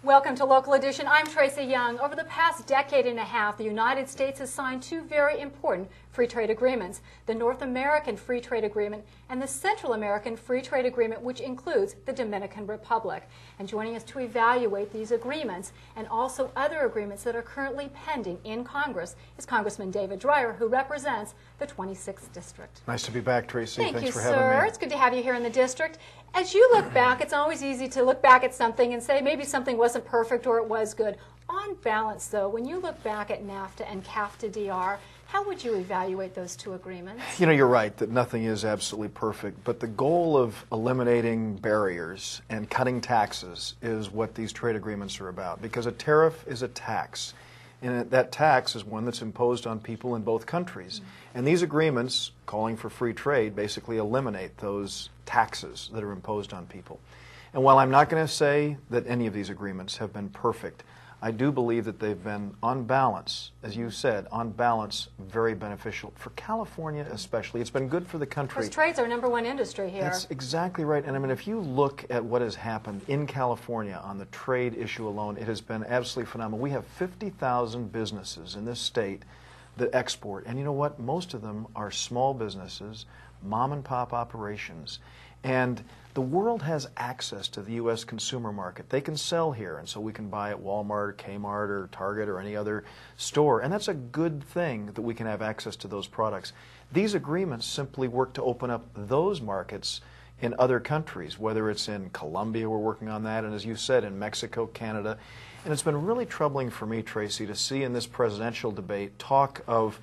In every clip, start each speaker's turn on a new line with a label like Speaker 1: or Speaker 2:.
Speaker 1: Welcome to Local Edition. I'm Tracy Young. Over the past decade and a half, the United States has signed two very important free trade agreements, the North American Free Trade Agreement and the Central American Free Trade Agreement, which includes the Dominican Republic. And joining us to evaluate these agreements and also other agreements that are currently pending in Congress is Congressman Dreier, who represents the 26th District.
Speaker 2: Nice to be back, Tracy.
Speaker 1: Thanks
Speaker 2: for
Speaker 1: sir.
Speaker 2: having me.
Speaker 1: It's good to have you here in the district. As you look back, it's always easy to look back at something and say maybe something wasn't perfect or it was good. On balance, though, when you look back at NAFTA and CAFTA-DR, how would you evaluate those two agreements?
Speaker 2: You know, you're right that nothing is absolutely perfect, but the goal of eliminating barriers and cutting taxes is what these trade agreements are about, because a tariff is a tax. And that tax is one that's imposed on people in both countries. And these agreements, calling for free trade, basically eliminate those taxes that are imposed on people. And while I'm not going to say that any of these agreements have been perfect, I do believe that they've been, on balance, as you said, on balance, very beneficial. For California especially, it's been good for the country.
Speaker 1: Because trade's our #1 industry here.
Speaker 2: That's exactly right. And I mean, if you look at what has happened in California on the trade issue alone, it has been absolutely phenomenal. We have 50,000 businesses in this state that export. And you know what? Most of them are small businesses, mom and pop operations. And the world has access to the U.S. consumer market. They can sell here, and so we can buy at Walmart, or Kmart, or Target, or any other store. And that's a good thing that we can have access to those products. These agreements simply work to open up those markets in other countries, whether it's in Colombia, we're working on that, and as you said, in Mexico, Canada. And it's been really troubling for me, Tracy, to see in this presidential debate talk of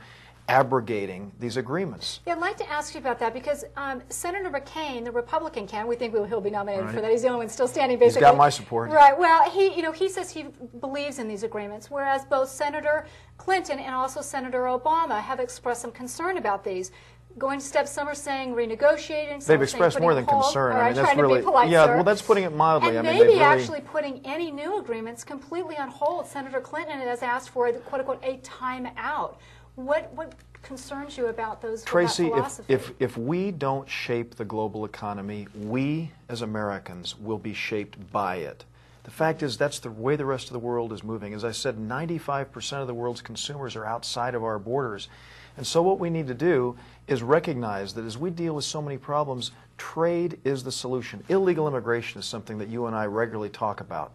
Speaker 2: abrogating these agreements.
Speaker 1: Yeah, I'd like to ask you about that because Senator McCain, the Republican candidate, we think he'll be nominated
Speaker 2: Right.
Speaker 1: for that. He's the only one still standing, basically.
Speaker 2: He's got my support.
Speaker 1: Right. Well, he says he believes in these agreements, whereas both Senator Clinton and also Senator Obama have expressed some concern about these. Going to steps, some are saying renegotiating. Some
Speaker 2: They've expressed more than concern.
Speaker 1: I
Speaker 2: mean, that's
Speaker 1: trying
Speaker 2: really,
Speaker 1: to be polite,
Speaker 2: yeah.
Speaker 1: sir.
Speaker 2: Well, that's putting it mildly.
Speaker 1: And
Speaker 2: I mean,
Speaker 1: maybe
Speaker 2: really
Speaker 1: actually putting any new agreements completely on hold. Senator Clinton has asked for quote unquote a timeout. What concerns you about those?
Speaker 2: Tracy,
Speaker 1: that philosophy?
Speaker 2: if we don't shape the global economy, we as Americans will be shaped by it. The fact is that's the way the rest of the world is moving. As I said, 95% of the world's consumers are outside of our borders. And so what we need to do is recognize that as we deal with so many problems, trade is the solution. Illegal immigration is something that you and I regularly talk about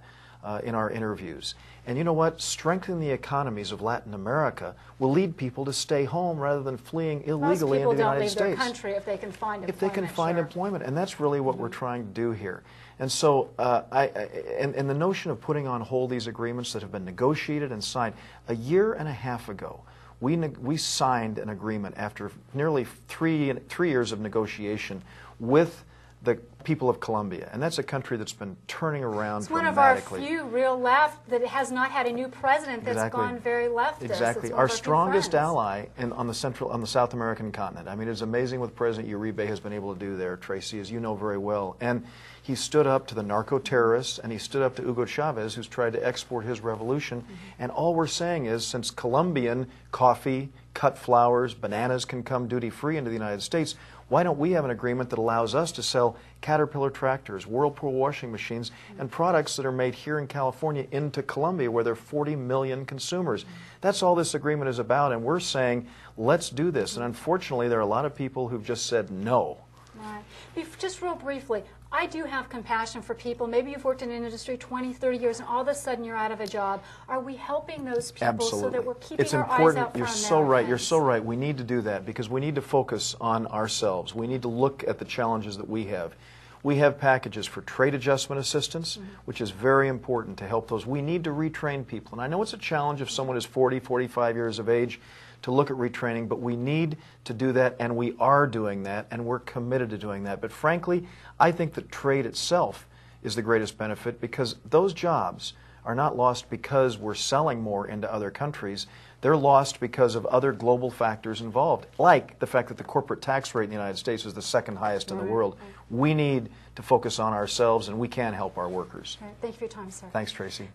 Speaker 2: in our interviews. And you know what? Strengthening the economies of Latin America will lead people to stay home rather than fleeing illegally into the United States.
Speaker 1: Most people don't leave their country if they can find employment.
Speaker 2: If they can find employment, and that's really what we're trying to do here. And so, and the notion of putting on hold these agreements that have been negotiated and signed, a year and a half ago, we signed an agreement after nearly three years of negotiation with the people of Colombia, and that's a country that's been turning around dramatically.
Speaker 1: It's one of our few real left that has not had a new president that's gone very leftist.
Speaker 2: Exactly, our strongest ally on the South American continent. I mean, it's amazing what President Uribe has been able to do there, Tracy, as you know very well. And he stood up to the narco-terrorists, and he stood up to Hugo Chavez, who's tried to export his revolution. And all we're saying is, since Colombian coffee, cut flowers, bananas can come duty-free into the United States, why don't we have an agreement that allows us to sell Caterpillar tractors, Whirlpool washing machines, and products that are made here in Colombia into Colombia, where there are 40 million consumers? That's all this agreement is about, and we're saying, let's do this. And unfortunately, there are a lot of people who've just said no.
Speaker 1: Right. Just real briefly, I do have compassion for people. Maybe you've worked in an industry 20, 30 years, and all of a sudden you're out of a job. Are we helping those people
Speaker 2: Absolutely.
Speaker 1: so that we're keeping
Speaker 2: It's
Speaker 1: our
Speaker 2: important.
Speaker 1: eyes out for
Speaker 2: You're
Speaker 1: Americans?
Speaker 2: so right. You're so right. We need to do that because we need to focus on ourselves. We need to look at the challenges that we have. We have packages for trade adjustment assistance, which is very important to help those. We need to retrain people. And I know it's a challenge if someone is 40, 45 years of age to look at retraining, but we need to do that, and we are doing that, and we're committed to doing that. But frankly, I think that trade itself is the greatest benefit because those jobs are not lost because we're selling more into other countries. They're lost because of other global factors involved, like the fact that the corporate tax rate in the United States is the second highest in the world. We need to focus on ourselves, and we can help our workers.
Speaker 1: Right. Thank you for your time, sir.
Speaker 2: Thanks, Tracy.